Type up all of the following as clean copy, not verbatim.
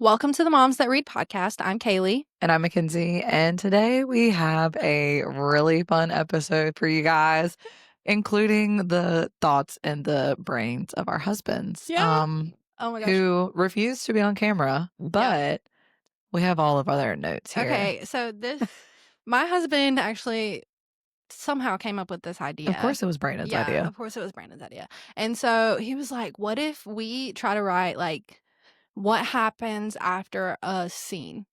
Welcome to the Moms That Read podcast. I'm Kaylee. And I'm Mckenzie. And today we have a really fun episode for you guys, including the thoughts and the brains of our husbands. Oh my gosh. Who refuse to be on camera, but we have all of our notes here. Okay, so my husband actually somehow came up with this idea. Of course it was Brandon's idea. Of course it was Brandon's idea. And so he was like, what if we try to write like what happens after a scene?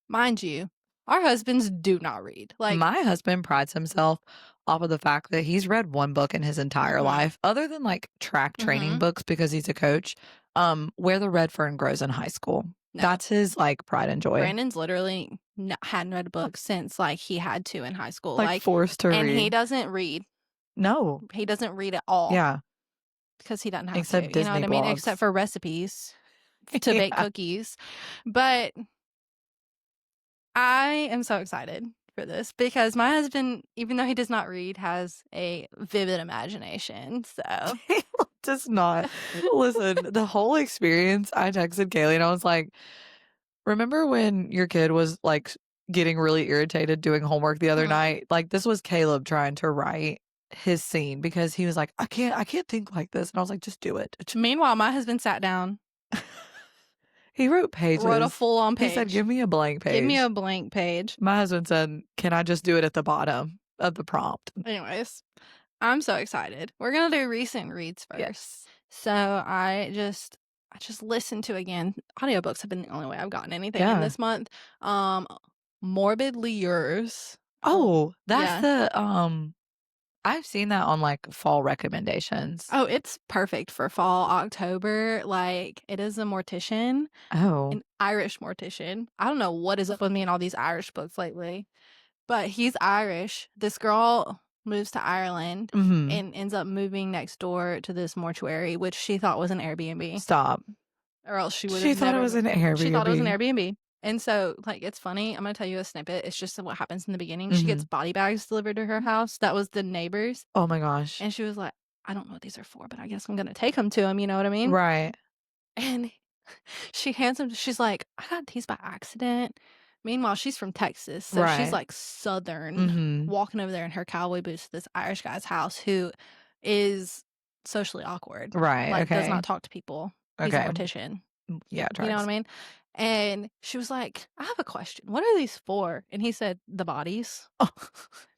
Mind you, our husbands do not read. Like, my husband prides himself off of the fact that he's read one book in his entire life, other than like track training books because he's a coach, Where the Red Fern Grows in High School. No. That's his like pride and joy. Brandon's literally hadn't read a book since like he had to in high school. Like forced to read. And he doesn't read. No. He doesn't read at all. Yeah. Because he doesn't have Except to. Disney you know what I mean? blogs. Except for recipes to bake cookies. But I am so excited for this because my husband, even though he does not read, has a vivid imagination. So he does not. Listen, the whole experience, I texted Kaylee and I was like, remember when your kid was like getting really irritated doing homework the other night? Like, this was Caleb trying to write his scene because he was like, I can't think like this. And I was like, just do it. Meanwhile, my husband sat down. He wrote pages. Wrote a full-on page. He said, give me a blank page. Give me a blank page. My husband said, can I just do it at the bottom of the prompt? Anyways, I'm so excited. We're going to do recent reads first. Yes. So I just listened to, again, audiobooks have been the only way I've gotten anything in this month. Morbidly Yours. Oh, that's the I've seen that on like fall recommendations. Oh, it's perfect for fall, October. Like, it is a mortician. Oh. An Irish mortician. I don't know what is up with me and all these Irish books lately, but he's Irish. This girl moves to Ireland and ends up moving next door to this mortuary, which she thought was an Airbnb. Stop. Or else she would have She thought it was an Airbnb. She thought it was an Airbnb. And so, like, it's funny. I'm going to tell you a snippet. It's just what happens in the beginning. She gets body bags delivered to her house. That was the neighbors. Oh, my gosh. And she was like, I don't know what these are for, but I guess I'm going to take them to him. You know what I mean? Right. And she hands them. She's like, I got these by accident. Meanwhile, she's from Texas. So she's like Southern, walking over there in her cowboy boots to this Irish guy's house who is socially awkward. Right. Like, does not talk to people. He's a mortician. Yeah, you know what I mean? And she was like, I have a question. What are these for? And he said, the bodies. Oh,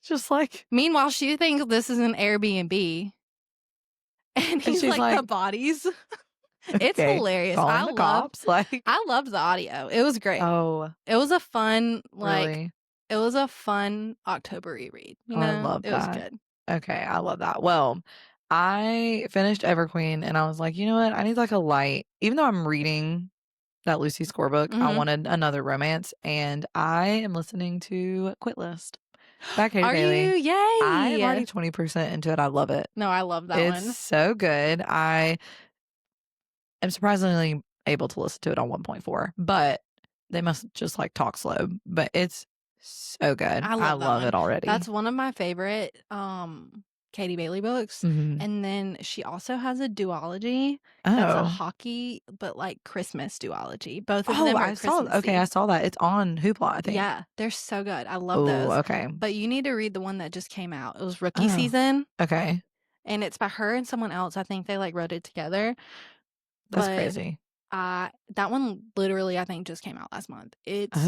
just like. Meanwhile, she thinks this is an Airbnb. And he's like, the bodies. It's hilarious. I loved the audio. It was great. Oh. It was a fun, really? It was a fun October read. You know? I love that. It was good. Okay, I love that. Well, I finished Everqueen and I was like, you know what? I need like a light. Even though I'm reading that Lucy Score book, I wanted another romance. And I am listening to Quit List by Katie Bailey. Are you? Yay! I'm already 20% into it. I love it. No, I love that one. It's so good. I am surprisingly able to listen to it on 1.4, but they must just like talk slow. But it's so good. I love it already. That's one of my favorite Katie Bailey books. And then she also has a duology that's a hockey but like Christmas duology. Both of them are Christmassy. I saw that. It's on Hoopla, I think. Yeah, they're so good. I love those. Okay. But you need to read the one that just came out. It was rookie season. Okay. And it's by her and someone else. I think they like wrote it together. That's crazy. That one literally I think just came out last month. It's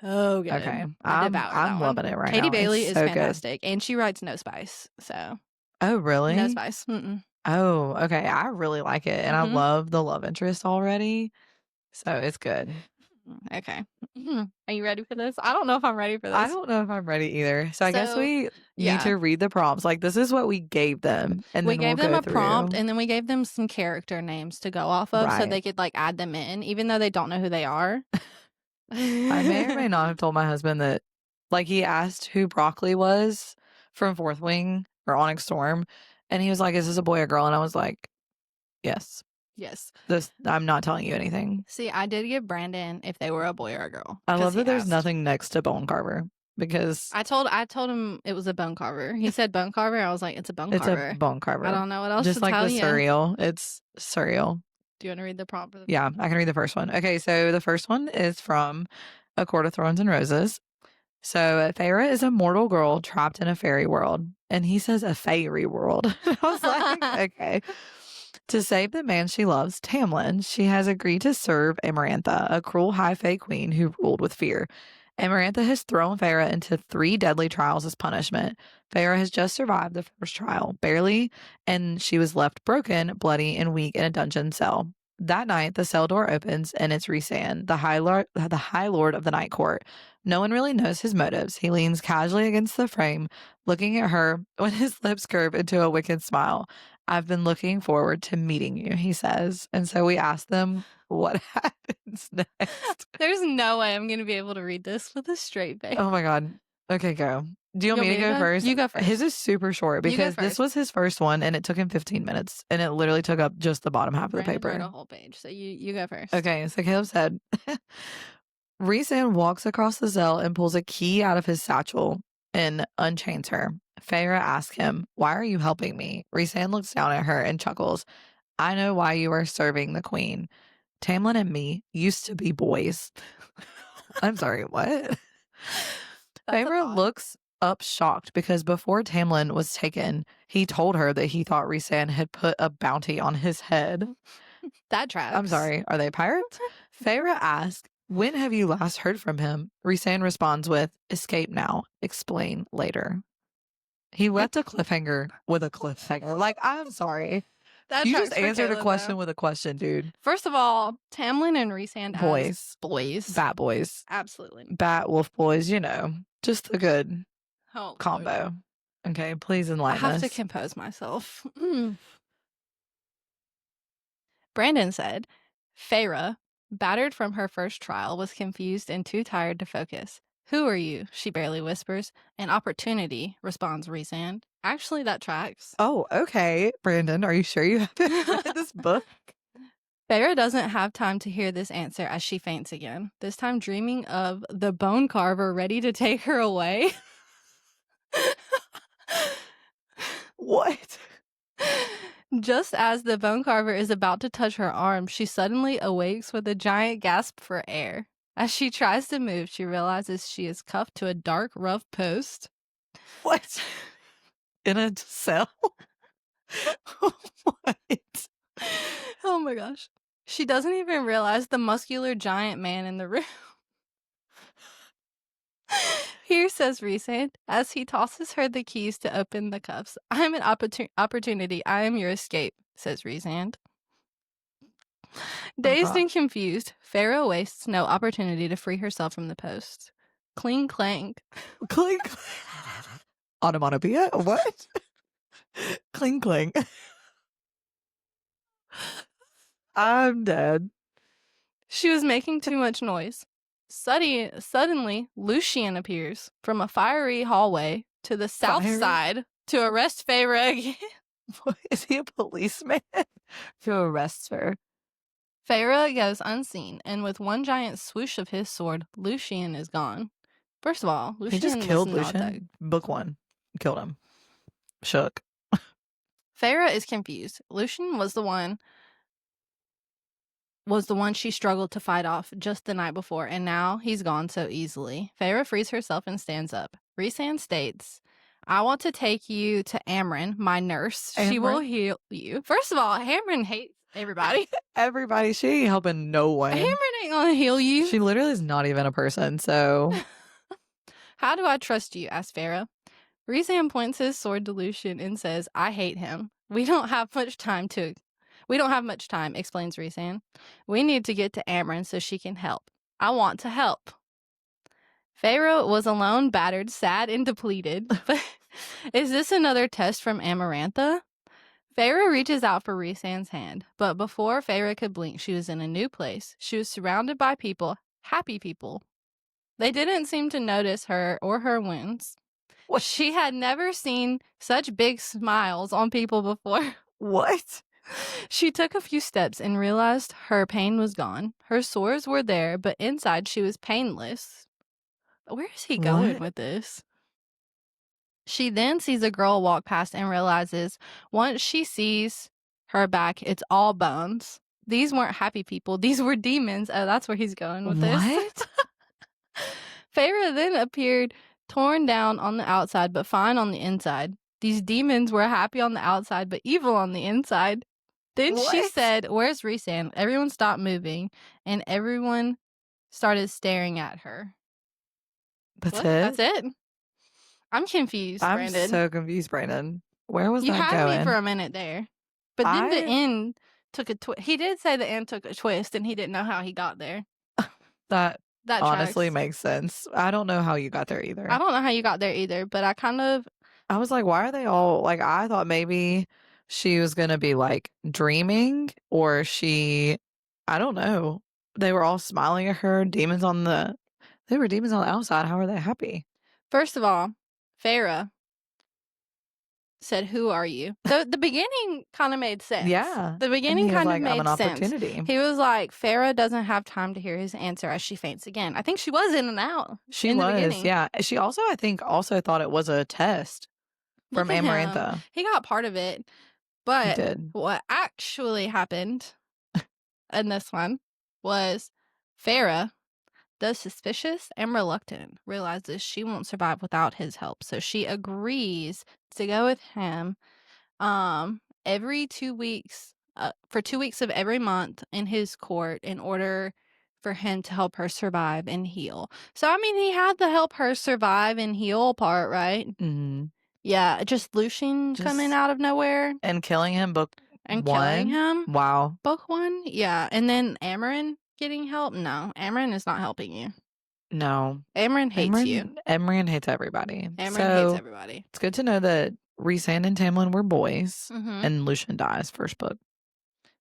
so good. Okay. I'm loving it right now. Katie Bailey is fantastic. And she writes No Spice. So. Oh, really? No Spice. Oh, okay. I really like it. And I love the love interest already. So it's good. Okay. Are you ready for this? I don't know if I'm ready for this. I don't know if I'm ready either. So I guess we need to read the prompts. Like, this is what we gave them. And we gave them a prompt and then we gave them some character names to go off of so they could like add them in, even though they don't know who they are. I may or may not have told my husband that, like, he asked who Broccoli was from Fourth Wing or Onyx Storm. And he was like, is this a boy or girl? And I was like, yes. Yes. I'm not telling you anything. See, I did give Brandon if they were a boy or a girl. I love that there's nothing next to Bone Carver because I told him it was a bone carver. He said bone carver. I was like, it's a bone carver. It's a bone carver. I don't know what else just to like tell the you. cereal. It's cereal. Do you want to read the prompt? Yeah, I can read the first one. Okay, so the first one is from A Court of Thorns and Roses. So Feyre is a mortal girl trapped in a fairy world. And he says a fairy world. I was like, okay. To save the man she loves, Tamlin, she has agreed to serve Amarantha, a cruel high fae queen who ruled with fear. Amarantha has thrown Feyre into 3 deadly trials as punishment. Feyre has just survived the first trial, barely, and she was left broken, bloody, and weak in a dungeon cell. That night, the cell door opens, and it's Rhysand, the High Lord of the Night Court. No one really knows his motives. He leans casually against the frame, looking at her when his lips curve into a wicked smile. I've been looking forward to meeting you, he says. And so we ask them what happens next. There's no way I'm going to be able to read this with a straight face. Oh my God. Okay, go. Do you want me to go first? You go first. His is super short because this was his first one and it took him 15 minutes and it literally took up just the bottom half of the paper. Wrote a whole page. So you go first. Okay, so Caleb said, Rhysand walks across the cell and pulls a key out of his satchel and unchains her. Feyre asks him, why are you helping me? Rhysand looks down at her and chuckles. I know why you are serving the queen. Tamlin and me used to be boys. I'm sorry, what? Feyre looks up shocked because before Tamlin was taken, he told her that he thought Rhysand had put a bounty on his head. That tracks. I'm sorry, are they pirates? Feyre asks, when have you last heard from him? Rhysand responds with, escape now, explain later. He left a cliffhanger with a cliffhanger. Like, I'm sorry. You just answered a question with a question, dude. First of all, Tamlin and Rhysand boys. Bat boys. Absolutely. Bat wolf boys, you know. Just a good combo. Lord. Okay, please enlighten us. I have to compose myself. Brandon said, Feyre, battered from her first trial, was confused and too tired to focus. Who are you? She barely whispers. An opportunity, responds Rhysand. Actually, that tracks. Oh, okay. Brandon, are you sure you haven't read this book? Feyre doesn't have time to hear this answer as she faints again, this time dreaming of the bone carver ready to take her away. What? Just as the bone carver is about to touch her arm, she suddenly awakes with a giant gasp for air. As she tries to move, she realizes she is cuffed to a dark, rough post. What? In a cell? What? Oh my gosh. She doesn't even realize the muscular giant man in the room. Here, says Rhysand, as he tosses her the keys to open the cuffs. I'm an opportunity. I am your escape, says Rhysand. Dazed and confused, Feyre wastes no opportunity to free herself from the post. Cling clang. Cling clang. Onomatopoeia? What? Cling cling. I'm dead. She was making too much noise. Suddenly, Lucien appears from a fiery hallway to the south side to arrest Feyre again. What, is he a policeman? To arrest her. Feyre goes unseen, and with one giant swoosh of his sword, Lucien is gone. First of all, Lucien just killed Lucien. Book 1. Killed him. Shook. Feyre is confused. Lucien was the one she struggled to fight off just the night before, and now he's gone so easily. Feyre frees herself and stands up. Rhysand states, I want to take you to Amren, my nurse. Amren? She will heal you. First of all, Amren hates everybody. Everybody. She ain't helping no one. Amren ain't gonna heal you. She literally is not even a person, so. How do I trust you? Asks Feyre. Rhysand points his sword to Lucien and says, I hate him. We don't have much time, explains Rhysand. We need to get to Amren so she can help. I want to help. Feyre was alone, battered, sad, and depleted. But is this another test from Amarantha? Feyre reaches out for Rhysand's hand, but before Feyre could blink, she was in a new place. She was surrounded by people, happy people. They didn't seem to notice her or her wounds. What? She had never seen such big smiles on people before. What? She took a few steps and realized her pain was gone. Her sores were there, but inside she was painless. Where is he going with this? She then sees a girl walk past and realizes once she sees her back, it's all bones. these weren't happy people. These were demons. Oh, that's where he's going with this. What? Feyre then appeared torn down on the outside, but fine on the inside. These demons were happy on the outside, but evil on the inside. Then she What? said, "Where's Rhysand?" Everyone stopped moving, and everyone started staring at her. That's What? it? That's it? I'm confused, I'm Brandon. so confused, Brandon. Where was You that had me going? for a minute there. But then the end took a twist. He did say the end took a twist, and he didn't know how he got there. That That honestly tracks. makes sense. I don't know how you got there either. I don't know how you got there either, but I was like, why are they all like, I thought maybe she was gonna be like dreaming or I don't know. They were all smiling at her, they were demons on the outside. How are they happy? First of all, Feyre said, "Who are you?" The beginning kind of made sense. Yeah. The beginning kind of made I'm an sense. opportunity. He was like, Feyre doesn't have time to hear his answer as she faints again. I think she was in and out. She was, yeah. She also, I think, also thought it was a test from Amarantha. He got part of it. But he did. What actually happened in this one was Feyre, though suspicious and reluctant, realizes she won't survive without his help. So she agrees to go with him every 2 weeks, for 2 weeks of every month in his court in order for him to help her survive and heal. So, I mean, he had the help her survive and heal part, right? Mm-hmm. Yeah, just Lucian coming out of nowhere. And killing him and one? Killing him. Wow. Book 1? Yeah. And then Amren getting help? No, Amren is not helping you. No. Amren hates you. Amren hates everybody. Amren hates everybody. It's good to know that Rhysand and Tamlin were boys, and Lucian dies first book.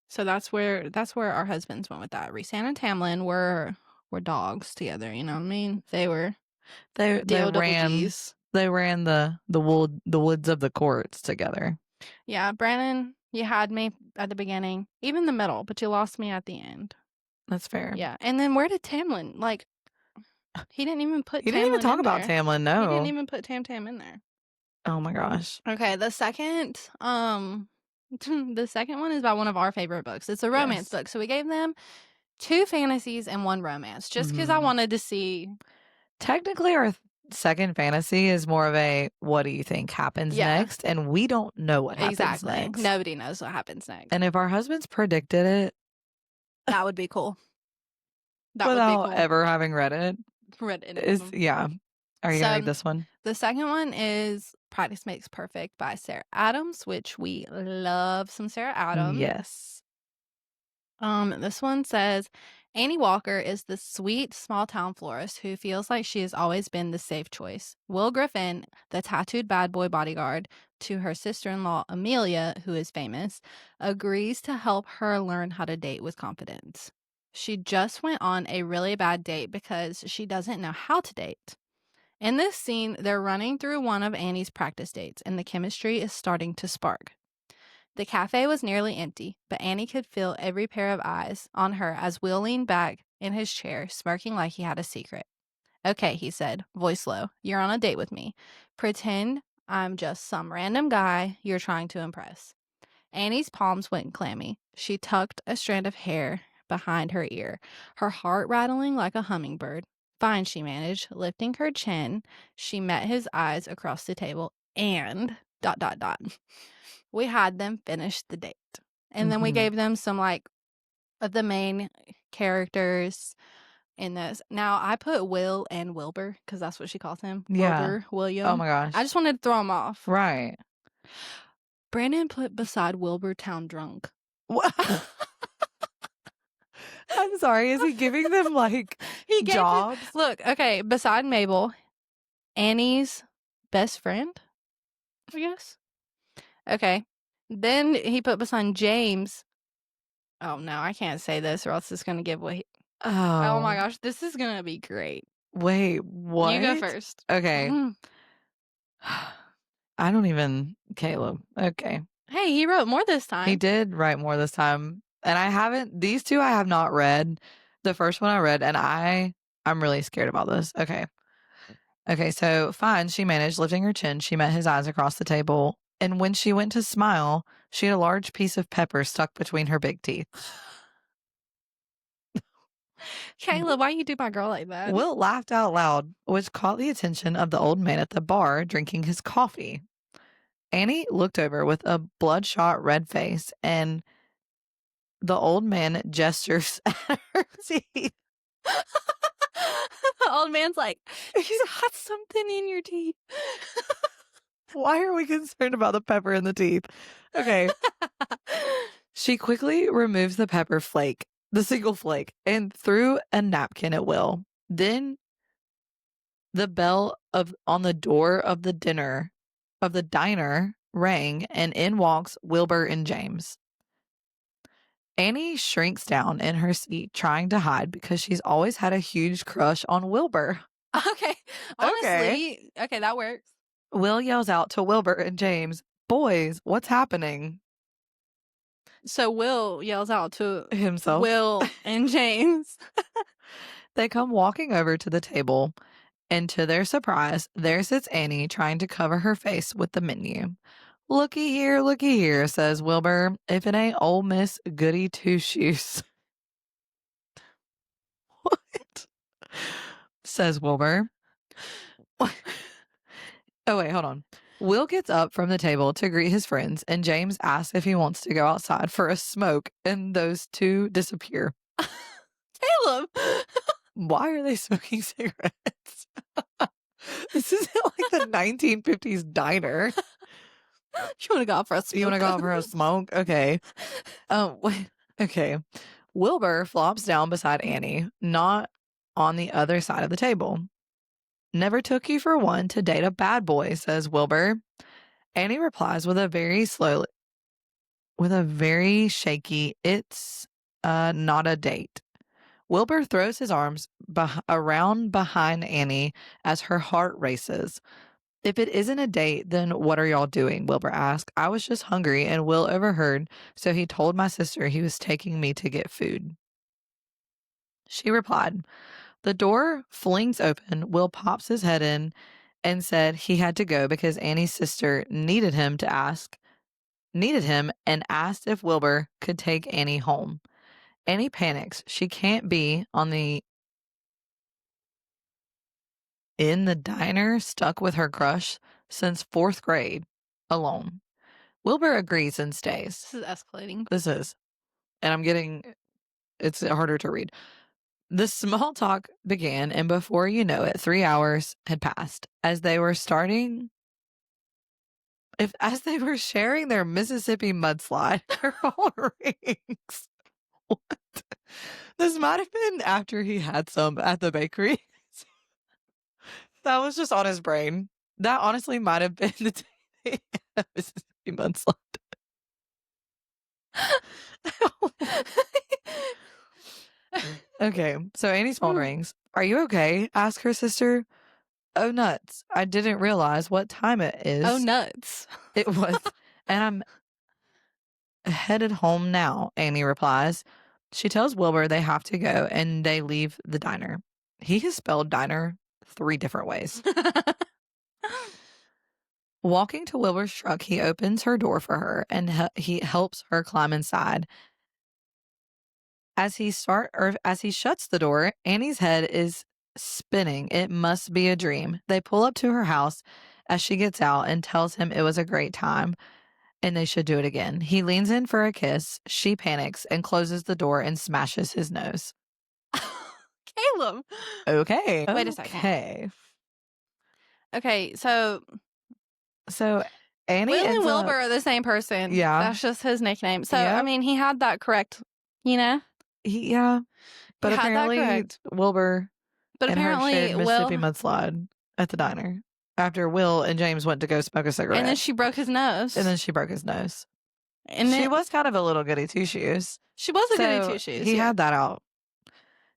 So that's where our husbands went with that. Rhysand and Tamlin were dogs together. You know what I mean? They were. They ran the woods of the courts together. Yeah, Brandon, you had me at the beginning, even the middle, but you lost me at the end. That's fair. Yeah, and then where did Tamlin? Like, he didn't even put. He didn't even talk about Tamlin. No, he didn't even put Tam in there. Oh my gosh. Okay, the second the second one is about one of our favorite books. It's a romance book, so we gave them 2 fantasies and 1 romance, just because I wanted to see. Technically, our second fantasy is more of a what do you think happens next, and we don't know what happens next. Nobody knows what happens next. And if our husbands predicted it, that would be cool. Without ever having read it. Yeah. Are you gonna read this one? The second one is Practice Makes Perfect by Sarah Adams, which we love some Sarah Adams. Yes. This one says, Annie Walker is the sweet small-town florist who feels like she has always been the safe choice. Will Griffin, the tattooed bad boy bodyguard to her sister-in-law Amelia, who is famous, agrees to help her learn how to date with confidence. She just went on a really bad date because she doesn't know how to date. In this scene, they're running through one of Annie's practice dates, and the chemistry is starting to spark. The cafe was nearly empty, but Annie could feel every pair of eyes on her as Will leaned back in his chair, smirking like he had a secret. Okay, he said, voice low, you're on a date with me. Pretend I'm just some random guy you're trying to impress. Annie's palms went clammy. She tucked a strand of hair behind her ear, her heart rattling like a hummingbird. Fine, she managed, lifting her chin. She met his eyes across the table and ... We had them finish the date. And then we gave them some, like, of the main characters in this. Now, I put Will and Wilbur, because that's what she calls him. Yeah. Wilbur, William. Oh my gosh. I just wanted to throw him off. Right. Brandon put beside Wilbur Town Drunk. What? I'm sorry. Is he giving them, like, jobs? Look, okay, beside Mabel, Annie's best friend, I guess. Okay. Then he put beside James. Oh, no, I can't say this or else it's going to give away. Oh, my gosh. This is going to be great. Wait, what? You go first. Okay. I don't even... Caleb. Okay. Hey, he wrote more this time. He did write more this time. And these 2 I have not read. The first one I read, and I'm really scared about this. Okay. Okay, so fine, she managed, lifting her chin. She met his eyes across the table. And when she went to smile, she had a large piece of pepper stuck between her big teeth. Kayla, why you do my girl like that? Will laughed out loud, which caught the attention of the old man at the bar drinking his coffee. Annie looked over with a bloodshot red face, and the old man gestures at her teeth. The old man's like, you got something in your teeth. Why are we concerned about the pepper in the teeth? Okay. She quickly removes the pepper flake, the single flake, and threw a napkin at Will. Then the bell on the door of the diner rang, and in walks Wilbur and James. Annie shrinks down in her seat, trying to hide because she's always had a huge crush on Wilbur. Okay. Honestly, okay, that works. Will yells out to Wilbur and James, "Boys, what's happening?" So Will yells out to himself, Will and James. They come walking over to the table, and to their surprise, there sits Annie trying to cover her face with the menu. Looky here, says Wilbur, if it ain't old Miss Goody Two-Shoes. What? Says Wilbur. Oh, wait, hold on. Will gets up from the table to greet his friends, and James asks if he wants to go outside for a smoke, and those two disappear. Caleb! Why are they smoking cigarettes? This isn't like the 1950s diner. You want to go out for a smoke? You want to go out for a smoke? Okay. Okay. Wilbur flops down beside Annie, not on the other side of the table. Never took you for one to date a bad boy, says Wilbur. Annie replies with a very shaky, it's not a date. Wilbur throws his arms around behind Annie as her heart races. If it isn't a date, then what are y'all doing? Wilbur asked. I was just hungry, and Will overheard, so he told my sister he was taking me to get food. She replied. The door flings open. Will pops his head in and said he had to go because Annie's sister needed him and asked if Wilbur could take Annie home. Annie panics. She can't be in the diner stuck with her crush since 4th grade alone. Wilbur agrees and stays. This is escalating. This is. And it's harder to read. The small talk began, and before you know it, 3 hours had passed. As they were sharing their Mississippi mudslide, her whole rings. What? This might have been after he had some at the bakery. That was just on his brain. That honestly might have been the day Mississippi mudslide. Okay, so Annie's phone rings. Are you okay? Asked her sister. Oh, nuts. I didn't realize what time it is. Oh, nuts. It was. And I'm headed home now, Annie replies. She tells Wilbur they have to go, and they leave the diner. He has spelled diner 3 different ways. Walking to Wilbur's truck, he opens her door for her, and he helps her climb inside. As he shuts the door, Annie's head is spinning. It must be a dream. They pull up to her house as she gets out and tells him it was a great time and they should do it again. He leans in for a kiss. She panics and closes the door and smashes his nose. Caleb. Okay. Wait a second. Okay, so Annie Will and Wilbur are the same person. Yeah. That's just his nickname. So, Yep. I mean, he had that correct, you know? But apparently Wilbur and her shared Mississippi mudslide at the diner after Will and James went to go smoke a cigarette. And then she broke his nose. And she was kind of a little goody two-shoes. She was a goody two-shoes. He had that out.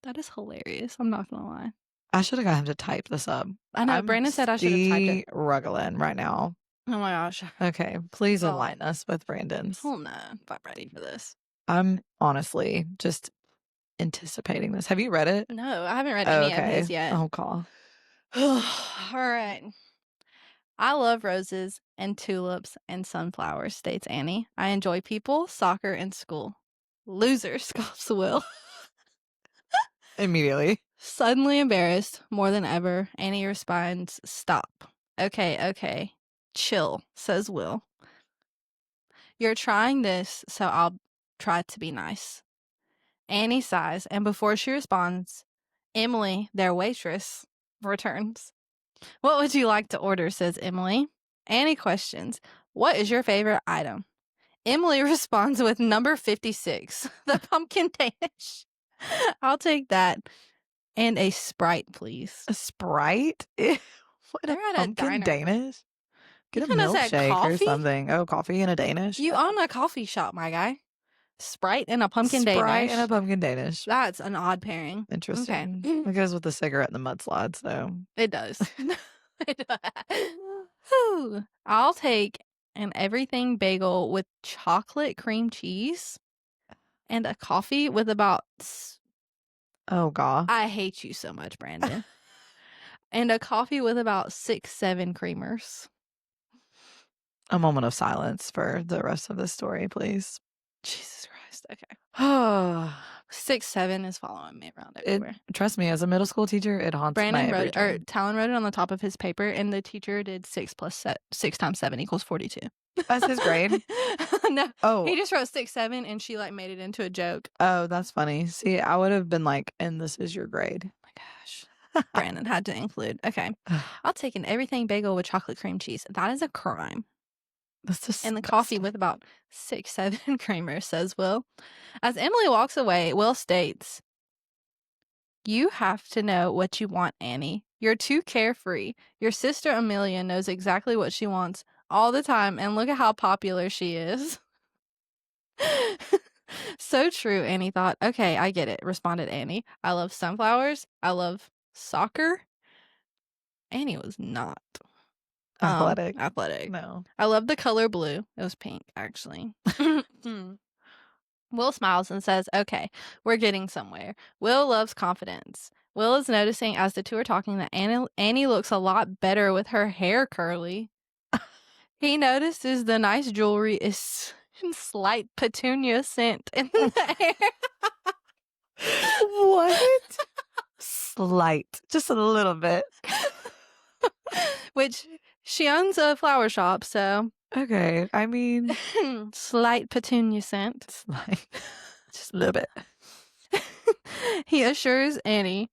That is hilarious. I'm not going to lie. I should have got him to type this up. I know. Brandon said I should have typed it. Ruggling right now. Oh my gosh. Okay. Please enlighten us with Brandon's. Oh no. I'm not ready for this. I'm honestly just anticipating this. Have you read it? No, I haven't read any of his yet. Oh, God. All right. I love roses and tulips and sunflowers, states Annie. I enjoy people, soccer, and school. Loser, scoffs Will. Immediately. Suddenly embarrassed more than ever, Annie responds, "Stop. Okay. Chill," says Will. "You're trying this, so I'll try to be nice." Annie sighs, and before she responds, Emily, their waitress, returns. "What would you like to order?" says Emily. Annie questions, "What is your favorite item?" Emily responds with number 56, the pumpkin Danish. "I'll take that. And a Sprite, please." A Sprite? What, They're a at a pumpkin diner. Danish? You Get a could have said milkshake or coffee? something. Oh, coffee and a Danish? You own a coffee shop, my guy. Sprite and a pumpkin Sprite Danish. and a pumpkin Danish. That's an odd pairing. Interesting. Okay. It goes with the cigarette and the mudslide, so. It does. Whew. I'll take an everything bagel with chocolate cream cheese and a coffee with about... Oh, God. I hate you so much, Brandon. And a coffee with about 6-7 creamers. A moment of silence for the rest of the story, please. Jesus Christ. Okay. 6-7 is following me around everywhere. Trust me, as a middle school teacher, it haunts Brandon my every wrote, or dream. Talon wrote it on the top of his paper, and the teacher did 6 times 7 equals 42. That's his grade? No. Oh. He just wrote 6-7, and she like made it into a joke. Oh, that's funny. See, I would have been like, and this is your grade. Oh my gosh. Brandon had to include. Okay. I'll take an everything bagel with chocolate cream cheese. That is a crime. That's just And the coffee with about 6-7 creamers, says Will. As Emily walks away, Will states, "You have to know what you want, Annie. You're too carefree. Your sister Amelia knows exactly what she wants all the time, and look at how popular she is." So true, Annie thought. "Okay, I get it," responded Annie. "I love sunflowers. I love soccer." Annie was not athletic. No. "I love the color blue." It was pink, actually. Will smiles and says, "Okay, we're getting somewhere." Will loves confidence. Will is noticing as the two are talking that Annie looks a lot better with her hair curly. He notices the nice jewelry is slight petunia scent in the air. What? Slight. Just a little bit. Which she owns a flower shop, so. Okay, I mean. Slight petunia scent. Slight. Just a little bit. He assures Annie.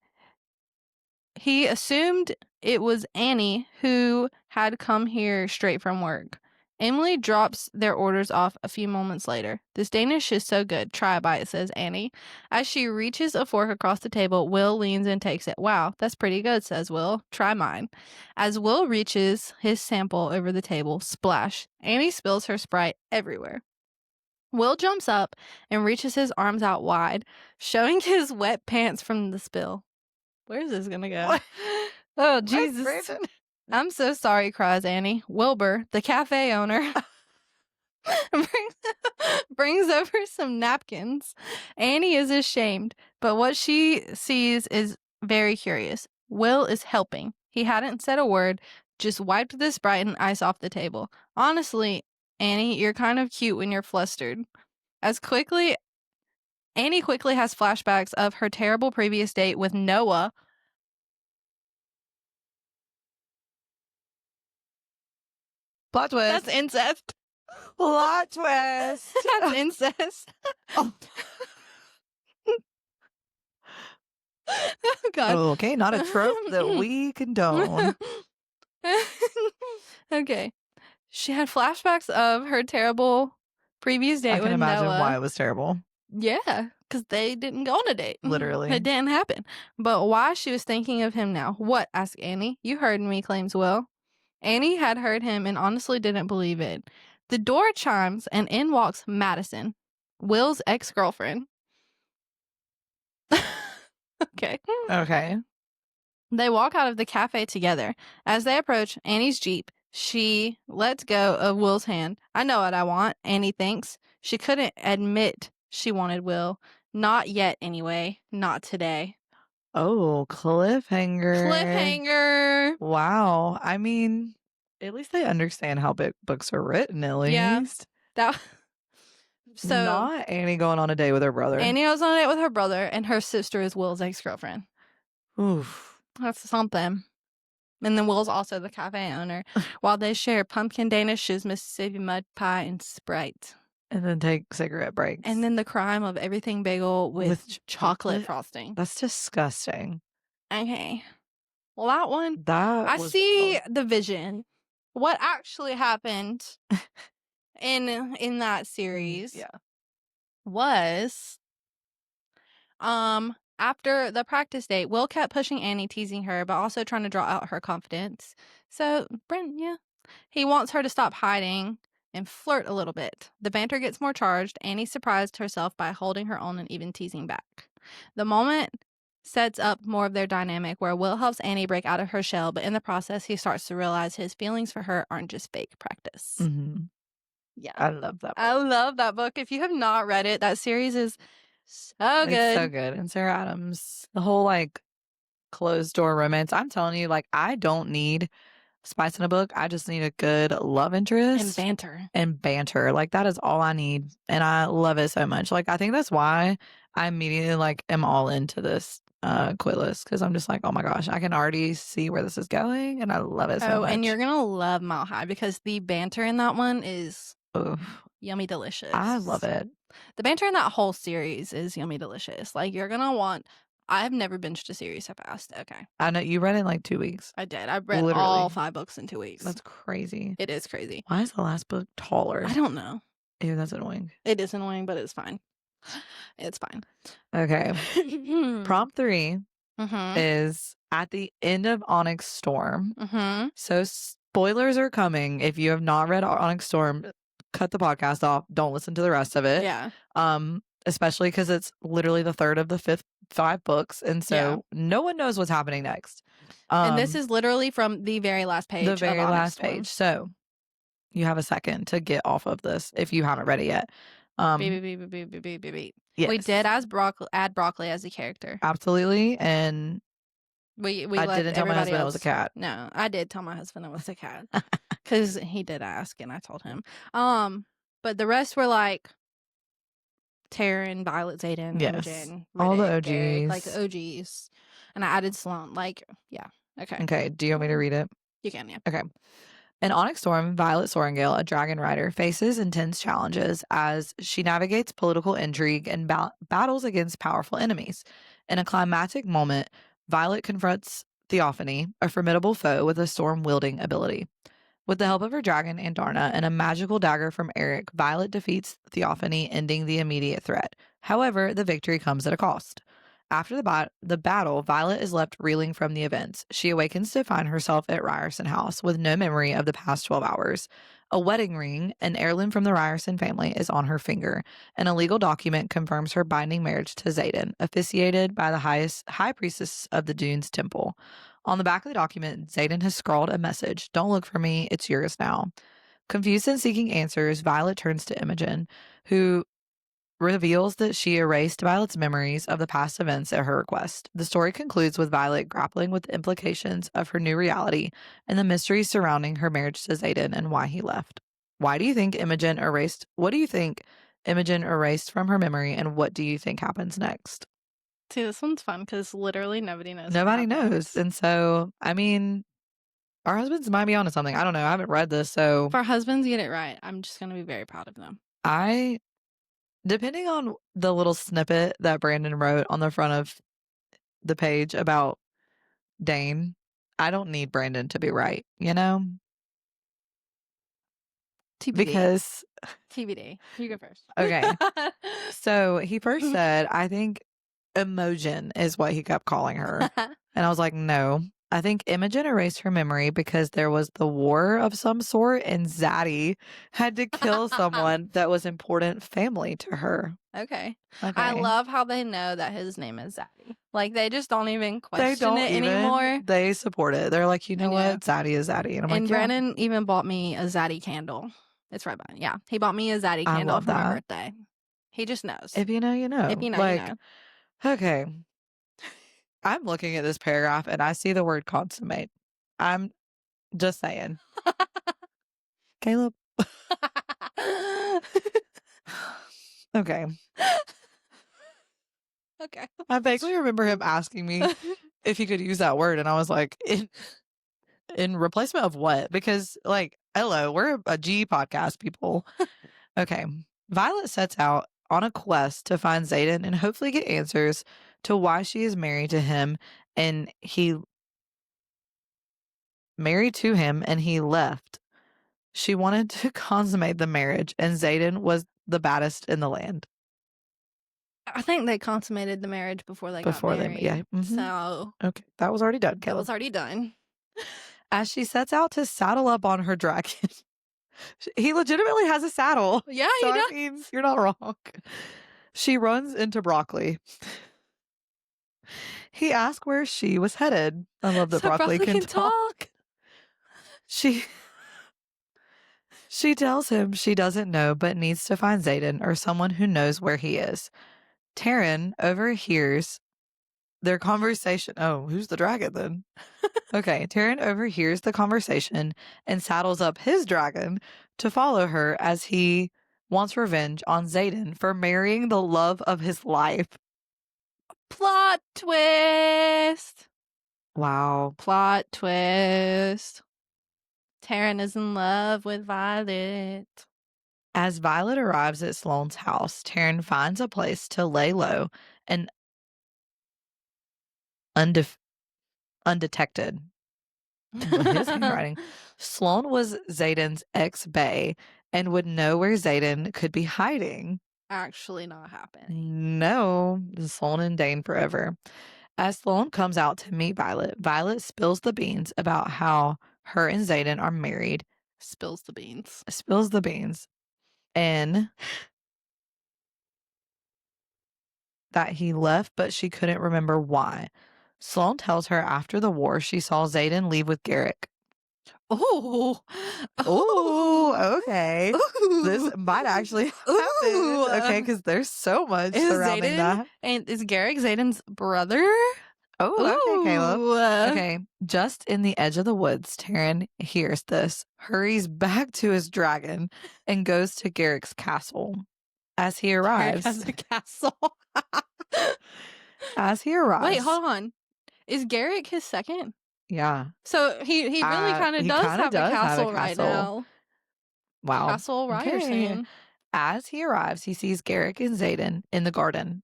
He assumed it was Annie who had come here straight from work. Emily drops their orders off a few moments later. "This Danish is so good. Try a bite," says Annie. As she reaches a fork across the table, Will leans and takes it. "Wow, that's pretty good," says Will. "Try mine." As Will reaches his sample over the table, splash, Annie spills her Sprite everywhere. Will jumps up and reaches his arms out wide, showing his wet pants from the spill. Where is this gonna go? What? Oh, Jesus. "I'm so sorry," cries Annie. Wilbur, the cafe owner, brings over some napkins. Annie is ashamed, but what she sees is very curious. Will is helping. He hadn't said a word, just wiped the Sprite and ice off the table. "Honestly, Annie, you're kind of cute when you're flustered." Annie quickly has flashbacks of her terrible previous date with Noah. Plot twist. That's incest. Plot twist. That's incest. Oh. Oh, God. Okay, not a trope that we condone. Okay. She had flashbacks of her terrible previous date I with can imagine Noah. why it was terrible. Yeah, because they didn't go on a date. Literally. It didn't happen. But why she was thinking of him now? "What?" asked Annie. "You heard me," claims Will. Annie had heard him and honestly didn't believe it. The door chimes and in walks Madison, Will's ex-girlfriend. Okay. Okay. They walk out of the cafe together. As they approach Annie's Jeep, she lets go of Will's hand. "I know what I want," Annie thinks. She couldn't admit she wanted Will. Not yet, anyway. Not today. Oh, cliffhanger. Wow. I mean, at least they understand how books are written, at least. Yeah. So not Annie going on a date with her brother. Annie goes on a date with her brother, and her sister is Will's ex-girlfriend. Oof. That's something. And then Will's also the cafe owner, while they share pumpkin Danish shoes, Mississippi mud pie, and Sprite. And then take cigarette breaks. And then the crime of everything bagel with chocolate frosting. That's disgusting. Okay. Well, that one, I see the vision. What actually happened in that series was after the practice date, Will kept pushing Annie, teasing her, but also trying to draw out her confidence. So Brent, he wants her to stop hiding and flirt a little bit. The banter gets more charged. Annie surprised herself by holding her own and even teasing back. The moment sets up more of their dynamic, where Will helps Annie break out of her shell, but in the process, he starts to realize his feelings for her aren't just fake practice. Mm-hmm. Yeah. I love that book. I love that book. If you have not read it, that series is so good. It's so good. And Sarah Adams, the whole like closed door romance. I'm telling you, like, I don't need spice in a book. I just need a good love interest. And banter. Like, that is all I need. And I love it so much. Like, I think that's why I immediately like am all into this quit list, because I'm just like, oh my gosh, I can already see where this is going, and I love it so much. And you're gonna love Mile High, because the banter in that one is yummy delicious. I love it. The banter in that whole series is yummy delicious. Like, you're gonna want. I've never binged a series so fast. Okay. I know you read it in like 2 weeks. I did. I read all 5 books in 2 weeks. That's crazy. It is crazy. Why is the last book taller? I don't know. Ew, that's annoying. It is annoying, but it's fine. It's fine. Okay. Prompt 3 is at the end of Onyx Storm. So spoilers are coming. If you have not read Onyx Storm, cut the podcast off. Don't listen to the rest of it. Yeah. Especially because it's literally the third of the 5 books, and so no one knows what's happening next. And this is literally from the very last page. The very last page. So you have a second to get off of this if you haven't read it yet. Yes. We did add broccoli as a character. Absolutely. And we I didn't tell my husband it was a cat. No, I did tell my husband it was a cat, because he did ask and I told him. But the rest were like Taryn, Violet, Zayden, Imogen, Riddick, all the OGs. Eric, like the OGs. And I added Sloan. Like, yeah. Okay. Do you want me to read it? You can, yeah. Okay. In Onyx Storm, Violet Sorrengail, a dragon rider, faces intense challenges as she navigates political intrigue and battles against powerful enemies. In a climactic moment, Violet confronts Theophany, a formidable foe with a storm-wielding ability. With the help of her dragon, Andarna, and a magical dagger from Eric, Violet defeats Theophany, ending the immediate threat. However, the victory comes at a cost. After the battle, Violet is left reeling from the events. She awakens to find herself at Ryerson House with no memory of the past 12 hours. A wedding ring, an heirloom from the Ryerson family, is on her finger, and a legal document confirms her binding marriage to Zayden, officiated by the high priestess of the Dunes Temple. On the back of the document, Zayden has scrawled a message: "Don't look for me, it's yours now." Confused and seeking answers, Violet turns to Imogen, who reveals that she erased Violet's memories of the past events at her request. The story concludes with Violet grappling with the implications of her new reality and the mysteries surrounding her marriage to Zayden and why he left. What do you think Imogen erased from her memory, and what do you think happens next? See, this one's fun because literally nobody knows. Nobody knows. And so, I mean, our husbands might be onto something. I don't know. I haven't read this, so. If our husbands get it right, I'm just going to be very proud of them. Depending on the little snippet that Brandon wrote on the front of the page about Dane, I don't need Brandon to be right, you know? TBD. Because. TBD. You go first. Okay. So he first said, I think Imogen is what he kept calling her. And I was like, no. I think Imogen erased her memory because there was the war of some sort, and Zaddy had to kill someone that was important family to her. Okay. I love how they know that his name is Zaddy. Like, they just don't even question it anymore. They support it. They're like, you know what? Zaddy is Zaddy. And I'm like, Brandon even bought me a Zaddy candle. It's right behind. Yeah. He bought me a Zaddy candle for my birthday. He just knows. If you know, you know. If you know, you know. Okay. I'm looking at this paragraph and I see the word consummate. I'm just saying. Caleb. Okay. Okay. I vaguely remember him asking me if he could use that word, and I was like, in replacement of what? Because, like, hello, we're a G podcast, people. Okay. Violet sets out on a quest to find Xaden and hopefully get answers to why she is married to him and he married to him and he left. She wanted to consummate the marriage, and Xaden was the baddest in the land. I think they consummated the marriage before they got Before they, married. yeah. Mm-hmm. So okay, that was already done, that Caleb. was already done. As she sets out to saddle up on her dragon, he legitimately has a saddle. Yeah, so he does. I mean, you're not wrong. She runs into Broccoli. He asked where she was headed. I love that So Broccoli can talk. She tells him she doesn't know but needs to find Xaden or someone who knows where he is. Taryn overhears their conversation. Oh, who's the dragon then? Okay, Taryn overhears the conversation and saddles up his dragon to follow her as he wants revenge on Xaden for marrying the love of his life. Plot twist. Wow. Plot twist. Taryn is in love with Violet. As Violet arrives at Sloane's house, Taryn finds a place to lay low and undetected. His handwriting. Sloane was Xaden's ex-bae and would know where Xaden could be hiding. Actually not happening. No, Sloane and Dane forever. As Sloane comes out to meet Violet, Violet spills the beans about how her and Xaden are married. Spills the beans. Spills the beans. And that he left, but she couldn't remember why. Sloane tells her after the war she saw Xaden leave with Garrick. Oh. Oh, okay. Ooh. This might actually happen. Ooh. Okay, because there's so much surrounding that. And is Garrick Xaden's brother? Oh, okay, Caleb. Ooh. Okay, just in the edge of the woods, Taryn hears this, hurries back to his dragon, and goes to Garrick's castle. As he arrives, Garrick has a castle. as he arrives, Wait, hold on. Is Garrick his second? Yeah. So he really kind of does have a castle right now. Wow. Castle Ryerson. As he arrives, he sees Garrick and Xaden in the garden.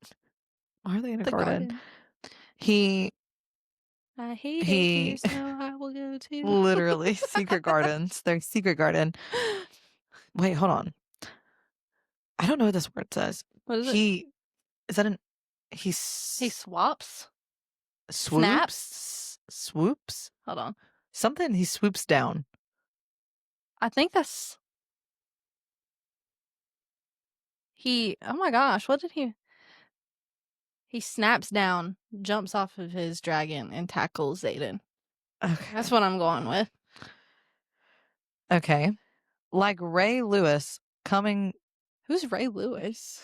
Why are they in a garden? I hate it here, so I will go to literally secret gardens. Their secret garden. Wait, hold on. I don't know what this word says. What is it? Is that an he swaps? Swoops? Swoops? Hold on. Something he swoops down. I think that's oh my gosh, what did he snaps down, jumps off of his dragon, and tackles Xaden. Okay. That's what I'm going with. Okay. Like Ray Lewis coming. Who's Ray Lewis?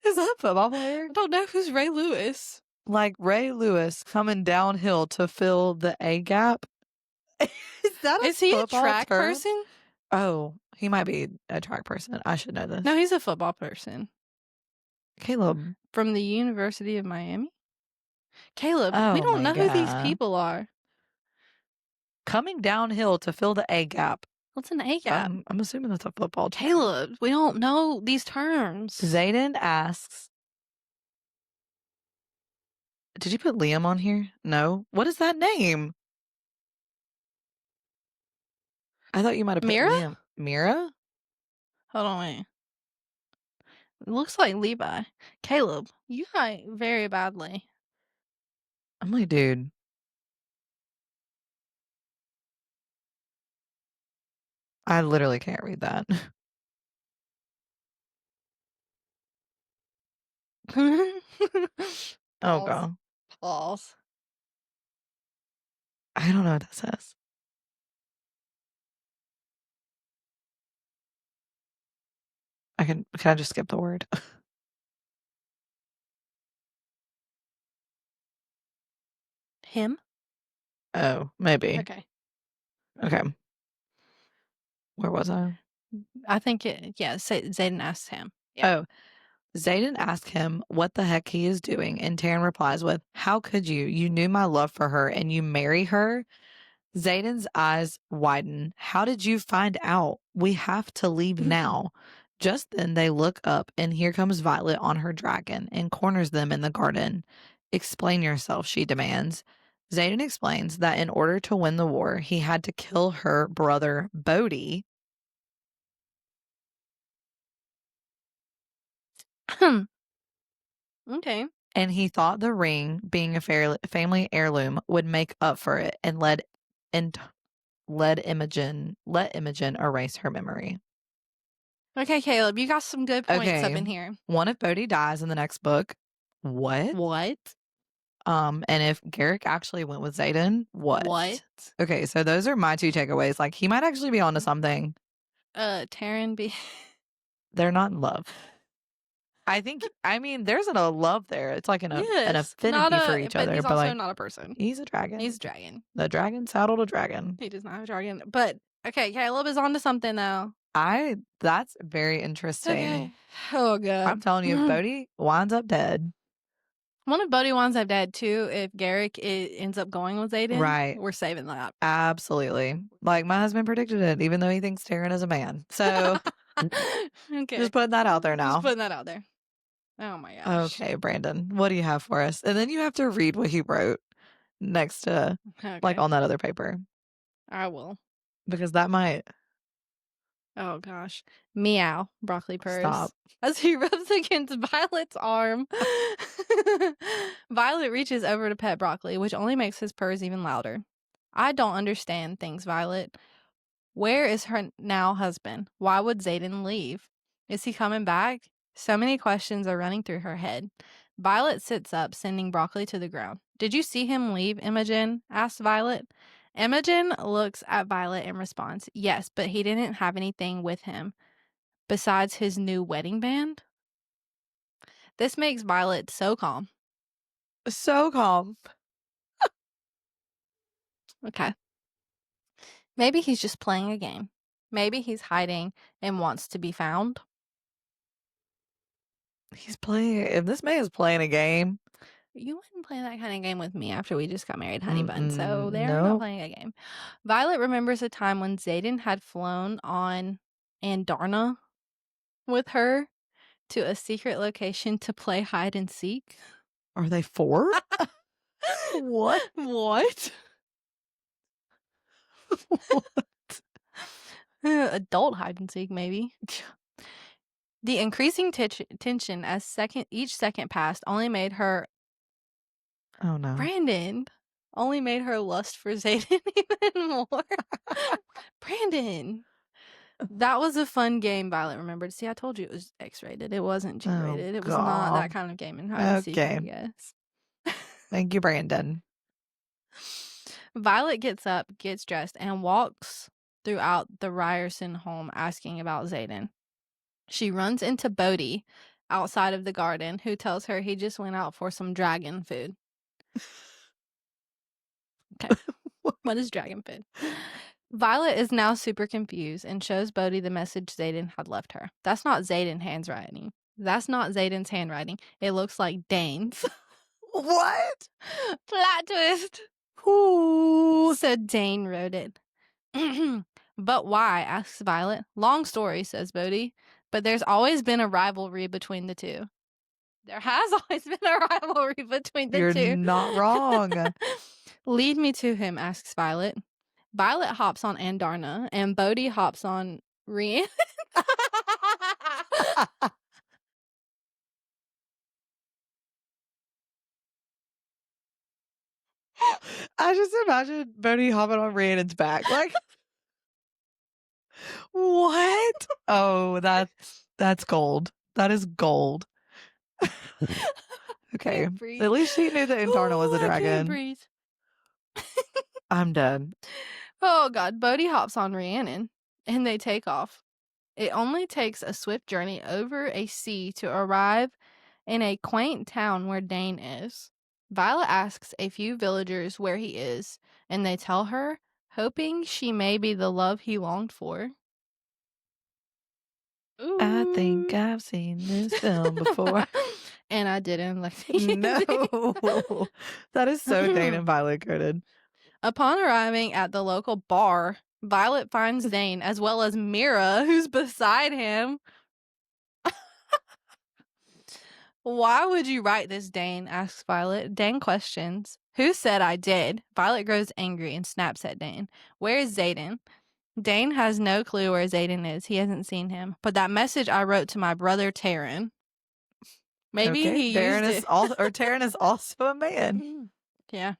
Is that a football player? I don't know who's Ray Lewis. Like Ray Lewis coming downhill to fill the A gap. Is he a track person? Oh, he might be a track person. I should know this. No, he's a football person. Caleb. From the University of Miami? Caleb, we don't know who these people are. Coming downhill to fill the A gap. What's an A gap? I'm assuming that's a football term. Caleb, we don't know these terms. Xaden asks, did you put Liam on here? No. What is that name? I thought you might have put Liam. Mira? Hold on, wait. It looks like Levi. Caleb, you write very badly. I'm like, dude. I literally can't read that. Oh, God. Pause. I don't know what that says. Can I just skip the word? Him? Oh, maybe. Okay. Okay. Where was I? I think Zayden asks him. Yeah. Oh, Zayden asks him what the heck he is doing, and Taryn replies with, "How could you? You knew my love for her and you marry her?" Zayden's eyes widen. "How did you find out? We have to leave now." Just then they look up, and here comes Violet on her dragon and corners them in the garden. "Explain yourself," she demands. Zayden explains that in order to win the war, he had to kill her brother, Bodhi. Okay. And he thought the ring, being a family heirloom, would make up for it, and let Imogen erase her memory. Okay, Caleb, you got some good points up Okay, in here. what if Bodhi dies in the next book? What? What? And if Garrick actually went with Zayden, what? What? Okay, so those are my two takeaways. Like, he might actually be onto something. Taryn be They're not in love. I mean, there's a love there. It's like an affinity for each other. But he's But also like, not a person. he's a dragon. He's a dragon. The dragon saddled a dragon. He does not have a dragon. But okay, Caleb is onto something though. That's very interesting. Okay. Oh god. I'm telling you, if Bodhi winds up dead. One of Bodhi winds up dead too. If Garrick ends up going with Zayden, Right. we're saving that. Absolutely. Like, my husband predicted it, even though he thinks Taryn is a man. So okay. Just putting that out there now. Just putting that out there. Oh my gosh. Okay, Brandon, what do you have for us? And then you have to read what he wrote next to, like, on that other paper. I will. Because that might. Oh gosh. Meow, broccoli purrs. Stop. As he rubs against Violet's arm. Violet reaches over to pet Broccoli, which only makes his purrs even louder. "I don't understand," thinks Violet. "Where is her now husband? Why would Zayden leave? Is he coming back?" So many questions are running through her head. Violet sits up, sending Broccoli to the ground. "Did you see him leave, Imogen?" asks Violet. Imogen looks at Violet and responds, "Yes, but he didn't have anything with him besides his new wedding band." This makes Violet so calm. So calm. Okay. Maybe he's just playing a game. Maybe he's hiding and wants to be found. He's playing. If this man is playing a game. You wouldn't play that kind of game with me after we just got married, honey bun. So they're no. not playing a game. Violet remembers a time when Zayden had flown on Andarna with her to a secret location to play hide and seek. Are they 4? What? What? What? Adult hide and seek, maybe. The increasing tension as each second passed only made her. Oh no. Brandon only made her lust for Zayden even more. Brandon. That was a fun game, Violet remembered. See, I told you it was X-rated. It wasn't G-rated. It was not that kind of game in hide and seek, I guess. Thank you, Brandon. Violet gets up, gets dressed, and walks throughout the Ryerson home asking about Zayden. She runs into Bodhi outside of the garden, who tells her he just went out for some dragon food. Okay. What is dragon food? Violet is now super confused and shows Bodhi the message Zayden had left her. That's not Zayden's handwriting. That's not Zayden's handwriting. It looks like Dane's. What? Plot twist. Who said Dane wrote it. But why? Asks Violet. Long story, says Bodhi. But there's always been a rivalry between the two. There has always been a rivalry between the two. You're not wrong. Lead me to him, asks Violet. Violet hops on Andarna, and Bodhi hops on Rhiannon. I just imagine Bodhi hopping on Rhiannon's back. Like, what? Oh, that's gold. That is gold. Okay. At least she knew that Andarna was a dragon. I can't breathe. I'm done. Oh, God. Bodhi hops on Rhiannon, and they take off. It only takes a swift journey over a sea to arrive in a quaint town where Dane is. Violet asks a few villagers where he is, and they tell her, hoping she may be the love he longed for. I Ooh. think I've seen this film before. And I didn't like No. That is so Dane and Violet coded. Upon arriving at the local bar, Violet finds Dane as well as Mira, who's beside him. Why would you write this, Dane? Asks Violet. Dane questions. Who said I did? Violet grows angry and snaps at Dane. Where is Zayden? Dane has no clue where Zayden is. He hasn't seen him. But that message I wrote to my brother Taryn. Maybe he used it. Taryn is also a man. Yeah.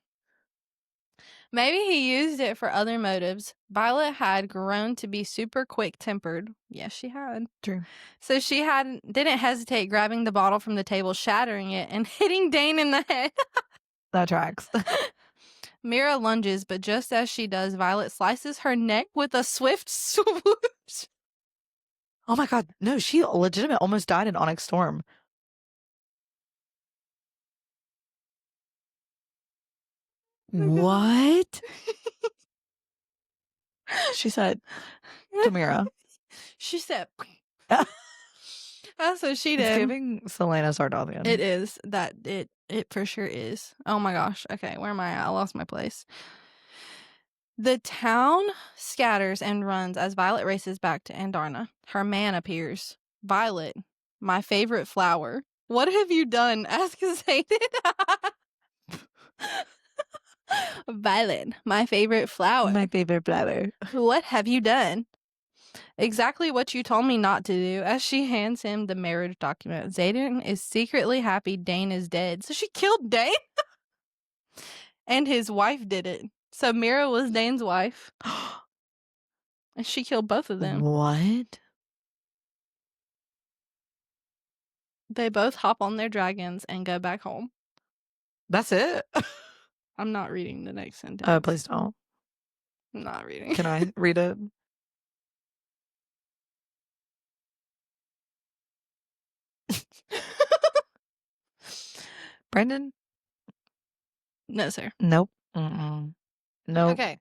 Maybe he used it for other motives. Violet had grown to be super quick-tempered. Yes, she had. True. So she didn't hesitate grabbing the bottle from the table, shattering it, and hitting Dane in the head. That tracks. Mira lunges, but just as she does, Violet slices her neck with a swift swoosh. Oh my god, no, she legitimately almost died in Onyx Storm. What? She said to Mira. She said, that's what she did. It's giving Selena Sardovian. It is. It for sure is. Oh my gosh. Okay, where am I at? I lost my place. The town scatters and runs as Violet races back to Andarna. Her man appears. Violet, my favorite flower. What have you done? Asks Zayden. Violet, my favorite flower. My favorite flower. What have you done? Exactly what you told me not to do, as she hands him the marriage document. Zayden is secretly happy Dane is dead. So she killed Dane? And his wife did it. So Mira was Dane's wife. And she killed both of them. What? They both hop on their dragons and go back home. That's it? I'm not reading the next sentence. Oh, please don't. I'm not reading. Can I read it? Brandon? No, sir. Nope. Nope. Okay.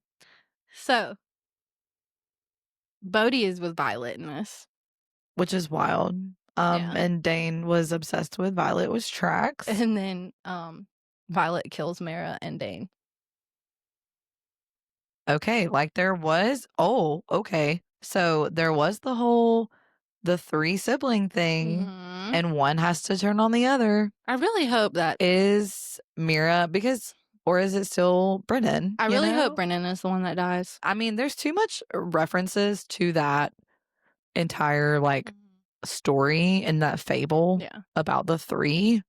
So, Bodhi is with Violet in this. Which is wild. Yeah. And Dane was obsessed with Violet was tracks. And then Violet kills Mira and Dane. Okay, like there was okay. So there was the 3 sibling thing, and one has to turn on the other. I really hope that is Mira, or is it still Brennan? I really hope Brennan is the one that dies. I mean, there's too much references to that entire story and that fable about the 3.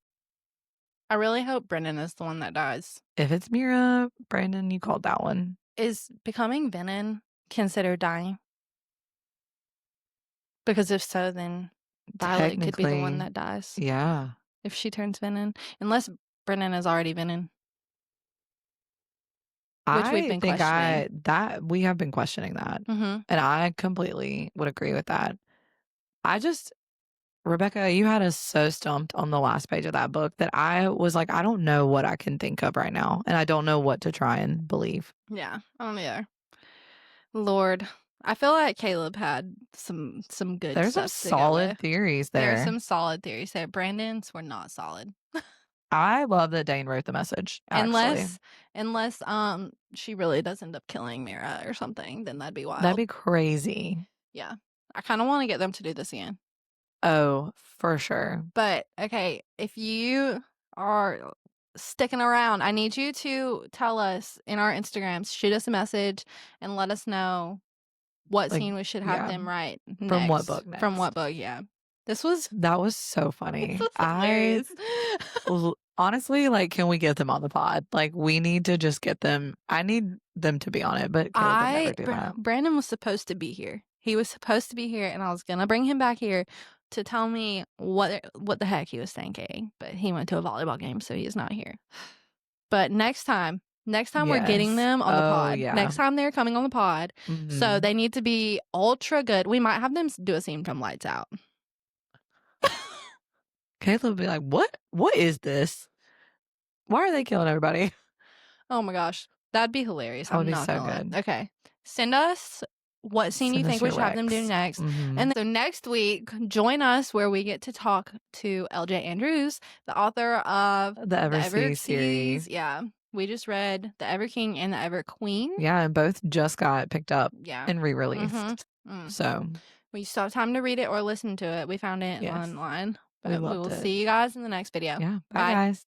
I really hope Brennan is the one that dies. If it's Mira, Brandon, you called that one. Is becoming Venom considered dying? Because if so, then Violet could be the one that dies. Yeah. If she turns Venom. Unless Brennan is already Venom. Which we've been questioning. We have been questioning that. Mm-hmm. And I completely would agree with that. Rebecca, you had us so stumped on the last page of that book that I was like, I don't know what I can think of right now. And I don't know what to try and believe. Yeah, I don't either. Lord, I feel like Caleb had some good There's some solid theories there. There's some solid theories there. Brandon's were not solid. I love that Dane wrote the message. Actually. Unless she really does end up killing Mira or something, then that'd be wild. That'd be crazy. Yeah. I kind of want to get them to do this again. Oh, for sure. But okay, if you are sticking around, I need you to tell us in our Instagrams, shoot us a message and let us know what scene we should have them write next. From what book next. From what book, yeah. That was so funny. This was hilarious. Honestly, can we get them on the pod? We need to just get them. I need them to be on it, but Caleb would never do that. Brandon was supposed to be here. He was supposed to be here, and I was gonna bring him back here to tell me what the heck he was thinking. But he went to a volleyball game, so he's not here. But next time we're getting them on the pod. Yeah. Next time they're coming on the pod. Mm-hmm. So they need to be ultra good. We might have them do a scene from Lights Out. Caleb would be like, what is this? Why are they killing everybody? Oh my gosh. That'd be hilarious. That would be so good. Okay. Send us what scene you Send us think we your should have them do recs. next. And so next week, join us where we get to talk to LJ Andrews, the author of The Eversea Seas. series. Yeah. We just read The Ever King and The Ever Queen. Yeah, and both just got picked up and re-released. So we still have time to read it or listen to it. We found it online. But we will see you guys in the next video. Yeah. Bye, guys.